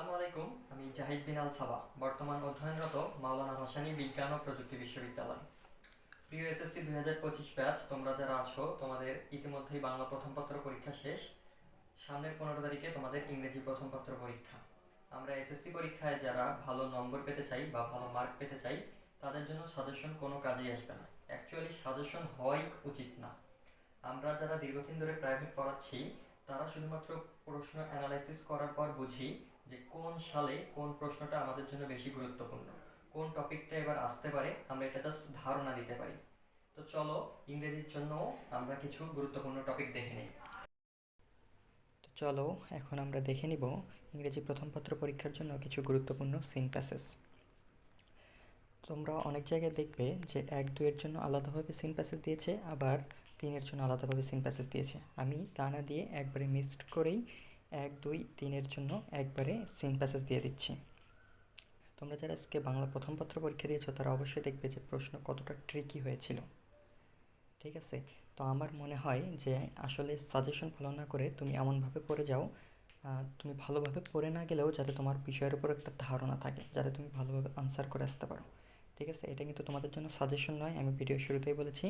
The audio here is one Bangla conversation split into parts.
আসসালামু আলাইকুম। আমি জাহিদ বিন আল সাবা, বর্তমান অধ্যয়নরত মাওলানা ভাসানী বিজ্ঞান ও প্রযুক্তি বিশ্ববিদ্যালয়। প্রিয় এসএসসি 2025 ব্যাচ, তোমরা যারা আছো তোমাদের ইতিমধ্যেই বাংলা প্রথম পত্র পরীক্ষা শেষ। সামনের 15 তারিখে তোমাদের ইংরেজি প্রথম পত্র পরীক্ষা। আমরা এসএসসি পরীক্ষায় যারা ভালো নম্বর পেতে চাই বা ভালো মার্ক পেতে চাই তাদের জন্য সাজেশন কোনো কাজেই আসবে না। অ্যাকচুয়ালি সাজেশন হওয়াই উচিত না। আমরা যারা দীর্ঘদিন ধরে প্রাইভেট পড়াচ্ছি তারা শুধুমাত্র প্রশ্ন অ্যানালাইসিস করার পর বুঝি যে কোন সালে কোন প্রশ্নটা আমাদের জন্য বেশি গুরুত্বপূর্ণ, কোন টপিকটা এবার আসতে পারে, আমরা এটা জাস্ট ধারণা দিতে পারি। তো চলো, ইংরেজির জন্য আমরা কিছু গুরুত্বপূর্ণ টপিক দেখে নিই। তো চলো, এখন আমরা দেখে নিব ইংরেজি প্রথম পত্র পরীক্ষার জন্য কিছু গুরুত্বপূর্ণ সিন প্যাসেজ। তোমরা অনেক জায়গায় দেখবে যে 1-2 এর জন্য আলাদাভাবে সিন প্যাসেজ দিয়েছে, আবার 3-এর জন্য আলাদাভাবে সিন প্যাসেজ দিয়েছে। আমি তা না দিয়ে একবারে মিক্সড করেই 1, 2, 3-এর জন্য একবারে সিন প্যাসেজ দিয়ে দিচ্ছি। তোমরা যারা আজকে বাংলা প্রথম পত্র পরীক্ষা দিয়েছো তারা অবশ্যই দেখবে যে প্রশ্ন কতটা ট্রিকি হয়েছিল। ঠিক আছে, তো আমার মনে হয় যে আসলে সাজেশন ফলো না করে তুমি এমনভাবে পড়ে যাও, তুমি ভালোভাবে পড়ে না গেলেও যাতে তোমার বিষয়ের উপর একটা ধারণা থাকে, যাতে তুমি ভালোভাবে আনসার করে আসতে পারো। ঠিক আছে, এটা কিন্তু তোমাদের জন্য সাজেশন নয়, আমি ভিডিও শুরুতেই বলেছি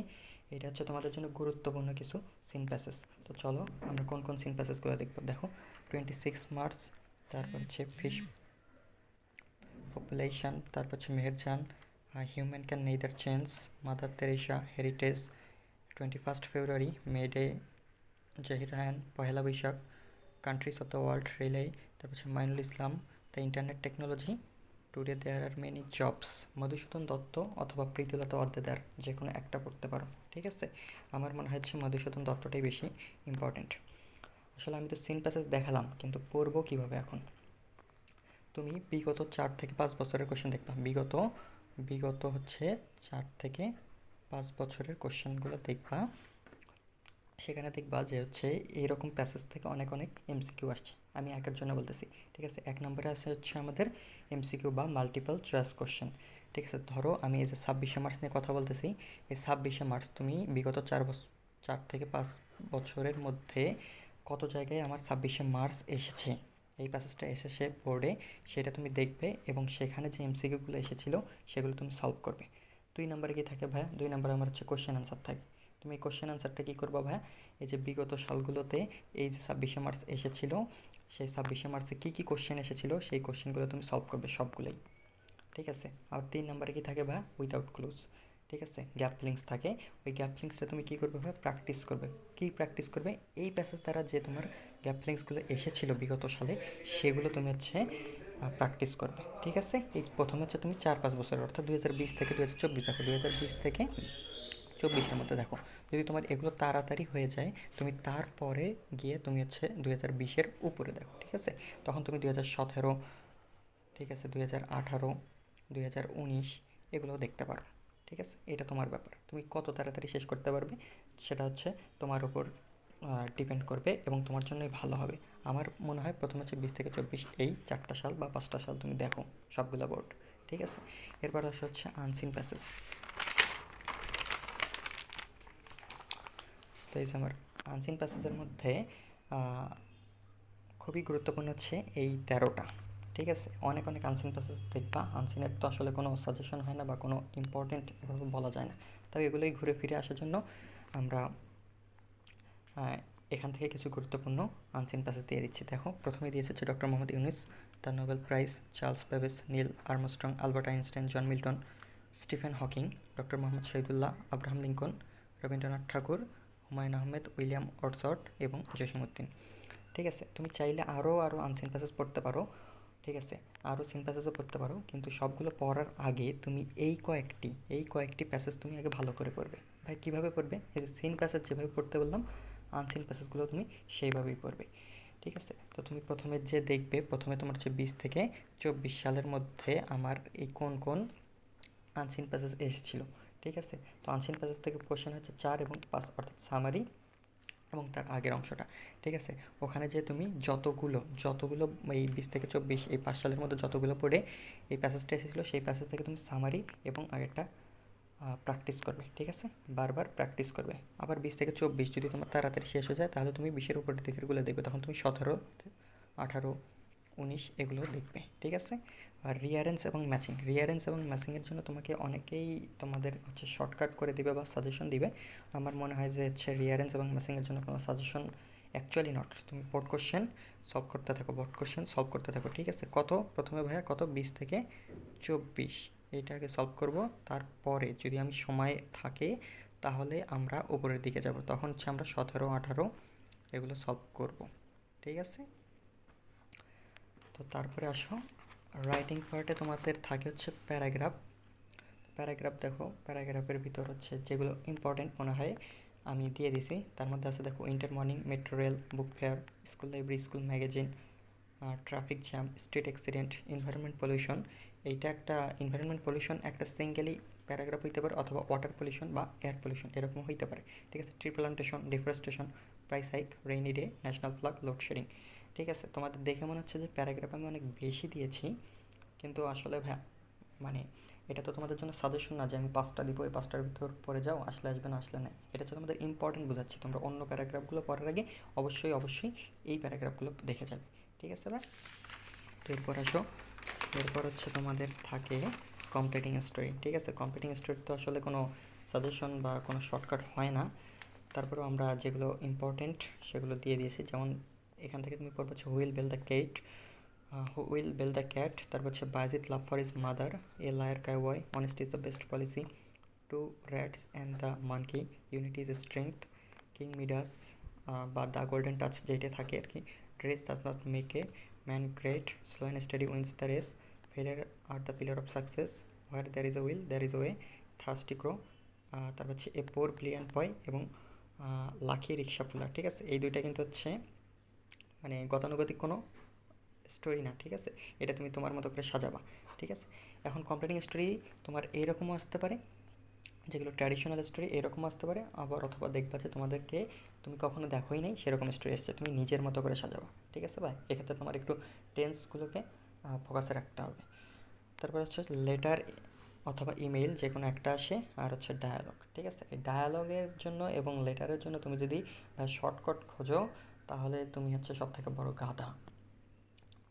এটা হচ্ছে তোমাদের জন্য গুরুত্বপূর্ণ কিছু সিন প্যাসেজ। তো চলো আমরা কোন কোন সিন প্যাসেজগুলো দেখবো। দেখো, 26 মার্চ, তারপর হচ্ছে ফিশ পপুলেশন, তারপর হচ্ছে Meherjaan, human can neither change, mother Teresa, heritage, 21 February, May Day, Zahir Raihan, Pohela Boishakh, countries of the world, relay, তারপর হচ্ছে Mainul Islam, the internet technology, today there are many jobs. Madhusudan Dutta অথবা প্রীতিলতা ওয়াদ্দেদার যে কোনো একটা পড়তে পারো। ঠিক আছে, আমার মনে হচ্ছে মধুসূদন দত্তটাই বেশি ইম্পর্টেন্ট। আসলে আমি তো সিন প্যাসেজ দেখালাম, কিন্তু পড়বো কীভাবে এখন? তুমি বিগত 4 থেকে 5 বছরের কোশ্চেন দেখবা। বিগত বিগত হচ্ছে 4 থেকে 5 বছরের কোশ্চেনগুলো দেখবা। সেখানে দেখবা যে হচ্ছে এইরকম প্যাসেজ থেকে অনেক অনেক এমসিকিউ আসছে। আমি একের জন্য বলতেছি। ঠিক আছে, 1 নম্বরে আছে হচ্ছে আমাদের এমসিকিউ বা মাল্টিপল চয়েস কোশ্চেন। ঠিক আছে, ধরো আমি এই যে 26শে মার্চ নিয়ে কথা বলতেছি, এই 26শে মার্চ তুমি বিগত 4 থেকে 5 বছরের মধ্যে কত জায়গায় আমার 26শে মার্চ এসেছে, এই প্যাসেজটা এসেছে বোর্ডে, সেটা তুমি দেখবে এবং সেখানে যে এমসিকিউগুলো এসেছিলো সেগুলো তুমি সলভ করবে। 2 নম্বরে কী থাকে ভাইয়া? 2 নম্বরে আমার হচ্ছে কোশ্চেন আনসার থাকে। তুমি কোশ্চেন আনসারটা কী করবা ভাইয়া? এই যে বিগত সালগুলোতে এই যে 26শে মার্চ এসেছিলো, সেই 26শে মার্চে কী কী কোশ্চেন এসেছিলো সেই কোশ্চেনগুলো তুমি সলভ করবে সবগুলোই। ঠিক আছে, আর 3 নম্বরে কী থাকে ভাইয়া? Without clues. ঠিক আছে, গ্যাপ লিঙ্কস থাকে। ওই গ্যাপ লিঙ্কসটা তুমি কী করবে ভাই? প্র্যাকটিস করবে। কী প্র্যাকটিস করবে? এই প্যাসেজ দ্বারা যে তোমার গ্যাপ লিঙ্কসগুলো এসেছিলো বিগত সালে, সেগুলো তুমি হচ্ছে প্র্যাকটিস করবে। ঠিক আছে, এই প্রথম হচ্ছে তুমি 4-5 বছরের, অর্থাৎ 2020 থেকে 2024, দেখো 2020 থেকে 24-এর মধ্যে দেখো। যদি তোমার এগুলো তাড়াতাড়ি হয়ে যায়, তুমি তারপরে গিয়ে তুমি হচ্ছে 2020-এর উপরে দেখো। ঠিক আছে, তখন তুমি 2017, ঠিক আছে, 2018, 2019 এগুলোও দেখতে পারো। ঠিক আছে, এটা তোমার ব্যাপার, তুমি কত তাড়াতাড়ি শেষ করতে পারবে সেটা হচ্ছে তোমার উপর ডিপেন্ড করবে এবং তোমার জন্যই ভালো হবে। আমার মনে হয় প্রথম হচ্ছে 20 থেকে 24, এই 4টা সাল বা 5টা সাল তুমি দেখো সবগুলো বোর্ড। ঠিক আছে, এরপর আসা হচ্ছে আনসিন প্যাসেজ। তো এই যে আমার আনসিন প্যাসেজের মধ্যে খুবই গুরুত্বপূর্ণ হচ্ছে এই 13টা। ঠিক আছে, অনেক অনেক আনসিন প্যাসেজ দেখবা। আনসিনের তো আসলে কোনো সাজেশন হয় না বা কোনো ইম্পর্টেন্ট এভাবে বলা যায় না, তবে এগুলোই ঘুরে ফিরে আসার জন্য আমরা এখান থেকে কিছু গুরুত্বপূর্ণ আনসিন প্যাসেজ দিয়ে দিচ্ছি। দেখো, প্রথমে দিয়েছে হচ্ছে doctor Mohammad Yunus, the Nobel Prize, Charles Babbage, Neil Armstrong, Albert Einstein, John Milton, Stephen Hawking, doctor Mohammad Shahidullah, Abraham Lincoln, Rabindranath Thakur, Humayun Ahmed, William Wordsworth এবং জসীমউদ্দিন। ঠিক আছে, তুমি চাইলে আরও আনসিন প্যাসেজ পড়তে পারো। ঠিক আছে, আরও সিন প্যাসেজও পড়তে পারো, কিন্তু সবগুলো পড়ার আগে তুমি এই কয়েকটি প্যাসেজ তুমি আগে ভালো করে পড়বে। ভাই কীভাবে পড়বে? এই যে সিন প্যাসেজ যেভাবে পড়তে বললাম, আনসিন প্যাসেজগুলো তুমি সেইভাবেই পড়বে। ঠিক আছে, তো তুমি প্রথমে যে দেখবে, প্রথমে তোমার হচ্ছে 20 থেকে 24 সালের মধ্যে আমার এই কোন কোন আনসিন প্যাসেজ এসেছিলো। ঠিক আছে, তো আনসিন প্যাসেজ থেকে কোশ্চেন হচ্ছে 4 এবং 5, অর্থাৎ সামারি এবং তার আগের অংশটা। ঠিক আছে, ওখানে যে তুমি যতগুলো এই 20 থেকে 24 এই 5 সালের মধ্যে যতগুলো পড়ে এই প্যাসেজটা এসেছিলো, সেই প্যাসেজ থেকে তুমি সামারি এবং আগেরটা প্র্যাকটিস করবে। ঠিক আছে, বারবার প্র্যাকটিস করবে। আবার 20 থেকে 24 যদি তোমার তাড়াতাড়ি শেষ হয়ে যায়, তাহলে তুমি 20-এর উপরের দিকেরগুলো দেখবে, তখন তুমি 17, 18, 19 এগুলো দেখবে, ঠিক আছে। আর রিয়ারেন্স এবং ম্যাচিংয়ের জন্য তোমাকে অনেকেই তোমাদের হচ্ছে শর্টকাট করে দিবে বা সাজেশন দিবে। আমার মনে হয় যে হচ্ছে রিয়ারেন্স এবং ম্যাচিংয়ের জন্য কোনো সাজেশন অ্যাকচুয়ালি নট। তুমি বোর্ড কোশ্চেন সলভ করতে থাকো, ঠিক আছে। প্রথমে ভাইয়া কত, 20 থেকে 24 এইটা আগে সলভ করব। তারপরে যদি আমি সময় থাকে তাহলে আমরা উপরের দিকে যাব, তখন হচ্ছে আমরা 17, 18 এগুলো সলভ করব, ঠিক আছে। তো তারপরে আসো রাইটিং পার্টে তোমাদের থাকে হচ্ছে প্যারাগ্রাফ দেখো, প্যারাগ্রাফের ভিতর হচ্ছে যেগুলো ইম্পর্টেন্ট মনে হয় আমি দিয়ে দিছি। তার মধ্যে আছে দেখো winter morning, metro rail, book fair, school library, school magazine, traffic jam, street accident, environment pollution. এইটা একটা এনভায়রনমেন্ট পলিউশন একটা সিঙ্গেলি প্যারাগ্রাফ হইতে পারে, অথবা ওয়াটার পলিউশন বা এয়ার পলিউশন এরকম হইতে পারে, ঠিক আছে। Tree plantation, deforestation, price hike, rainy day, national flag, load shedding, ঠিক আছে। তোমাদের দেখে মনে হচ্ছে যে প্যারাগ্রাফ আমি অনেক বেশি দিয়েছি, কিন্তু আসলে ভাইয়া মানে এটা তো তোমাদের জন্য সাজেশন না যে আমি 5টা দিব, এই 5টার ভিতর পড়ে যাও, আসলে আসবে না আসলে নাই। এটা হচ্ছে তোমাদের ইম্পর্টেন্ট বোঝাচ্ছি। তোমরা অন্য প্যারাগ্রাফগুলো পড়ার আগে অবশ্যই এই প্যারাগ্রাফগুলো দেখে যাবে, ঠিক আছে ভাই। তো এরপর হচ্ছে তোমাদের থাকে কমপ্লিটিং স্টোরি, ঠিক আছে। কমপ্লিটিং স্টোরি তো আসলে কোনো সাজেশন বা কোনো শর্টকাট হয় না, তারপরেও আমরা যেগুলো ইম্পর্টেন্ট সেগুলো দিয়ে দিয়েছি। যেমন এখান থেকে তুমি করবো হচ্ছে who will bell the cat, তারপর হচ্ছে বাজিত love for is mother, a liar কাই ওয়াই, honesty is the best policy, two rats and the monkey, unity is strength, king Midas বা দ্য গোল্ডেন টাচ যেটা থাকে আর কি, dress does not make a man great, slow and steady wins the race, failure are the pillar of success, where there is a will there is way, thirsty crow, তারপর হচ্ছে এ পোর ব্রিলিয়ান্ট বয় এবং লাকি রিক্সা পুলার, ঠিক আছে। এই দুইটা কিন্তু হচ্ছে মানে গতানুগতিক কোনো স্টোরি না, ঠিক আছে। এটা তুমি তোমার মতো করে সাজাবা, ঠিক আছে। এখন কমপ্লিটিং স্টোরি তোমার এইরকমও আসতে পারে, যেগুলো ট্র্যাডিশনাল স্টোরি এরকম আসতে পারে, আবার অথবা দেখবা যে তোমাদেরকে তুমি কখনো দেখোই নাই সেরকম স্টোরি এসছে, তুমি নিজের মতো করে সাজাবা, ঠিক আছে ভাই। এক্ষেত্রে তোমার একটু টেন্সগুলোকে ফোকাসে রাখতে হবে। তারপর হচ্ছে লেটার অথবা ইমেইল যে কোনো একটা আসে, আর হচ্ছে ডায়ালগ, ঠিক আছে। এই ডায়ালগের জন্য এবং লেটারের জন্য তুমি যদি শর্টকাট খোঁজো তাহলে তুমি হচ্ছে সব থেকে বড় গাধা,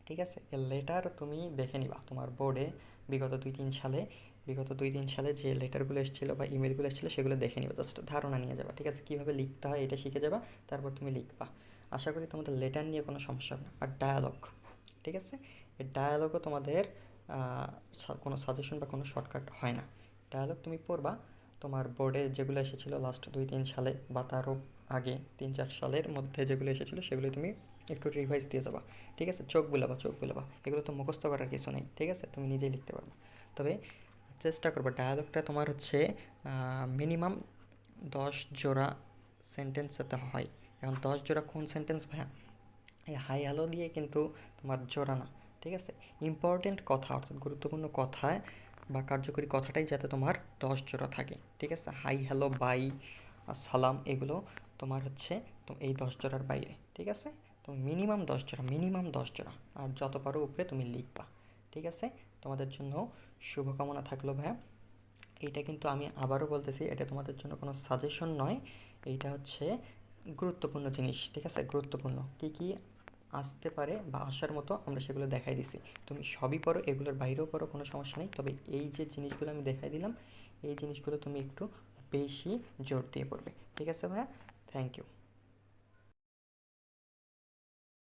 ঠিক আছে। এর লেটার তুমি দেখে নিবা তোমার বোর্ডে বিগত 2-3 সালে যে লেটারগুলো এসেছিলো বা ইমেলগুলো এসেছিলো সেগুলো দেখে নিবা, জাস্ট ধারণা নিয়ে যাবা, ঠিক আছে। কীভাবে লিখতে হয় এটা শিখে যাবা, তারপর তুমি লিখবা। আশা করি তোমাদের লেটার নিয়ে কোনো সমস্যা হবে না। আর ডায়ালগ, ঠিক আছে, এই ডায়ালগও তোমাদের কোনো সাজেশন বা কোনো শর্টকাট হয় না। ডায়ালগ তুমি পড়বা, তোমার বোর্ডে যেগুলো এসেছিলো লাস্ট 2-3 সালে বা তারও আগে 3-4 সালের মধ্যে যেগুলো এসেছিলো সেগুলো তুমি একটু রিভাইজ দিয়ে যাবা, ঠিক আছে। চোখ বুলাবা, এগুলো তো মুখস্থ করার কিছু নেই, ঠিক আছে, তুমি নিজেই লিখতে পারবে। তবে চেষ্টা করবে ডায়ালগটা তোমার হচ্ছে মিনিমাম 10 জোড়া সেন্টেন্স যাতে হয়। এখন 10 জোড়া কোন সেন্টেন্স ভাইয়া? এই হাই হ্যালো দিয়ে কিন্তু তোমার জোড়া না, ঠিক আছে। ইম্পর্টেন্ট কথা অর্থাৎ গুরুত্বপূর্ণ কথায় বা কার্যকরী কথাটাই যাতে তোমার 10 জোড়া থাকে, ঠিক আছে। হাই হ্যালো বাই সালাম এগুলো তোমার হচ্ছে তো এই 10 জোড়ার বাইরে, ঠিক আছে। তো মিনিমাম 10 জোড়া, আর যত পারো উপরে তুমি লিখবা, ঠিক আছে। তোমাদের জন্য শুভকামনা থাকলো ভাইয়া। এইটা কিন্তু আমি আবারও বলতেছি, এটা তোমাদের জন্য কোনো সাজেশন নয়, এইটা হচ্ছে গুরুত্বপূর্ণ জিনিস, ঠিক আছে। গুরুত্বপূর্ণ কী কী আসতে পারে বা আসার মতো আমরা সেগুলো দেখাই দিছি। তুমি সবই পড়ো, এগুলোর বাইরেও পড়ো, কোনো সমস্যা নেই। তবে এই যে জিনিসগুলো আমি দেখাই দিলাম এই জিনিসগুলো তুমি একটু বেশি জোর দিয়ে পড়বে, ঠিক আছে ভাইয়া। Thank you.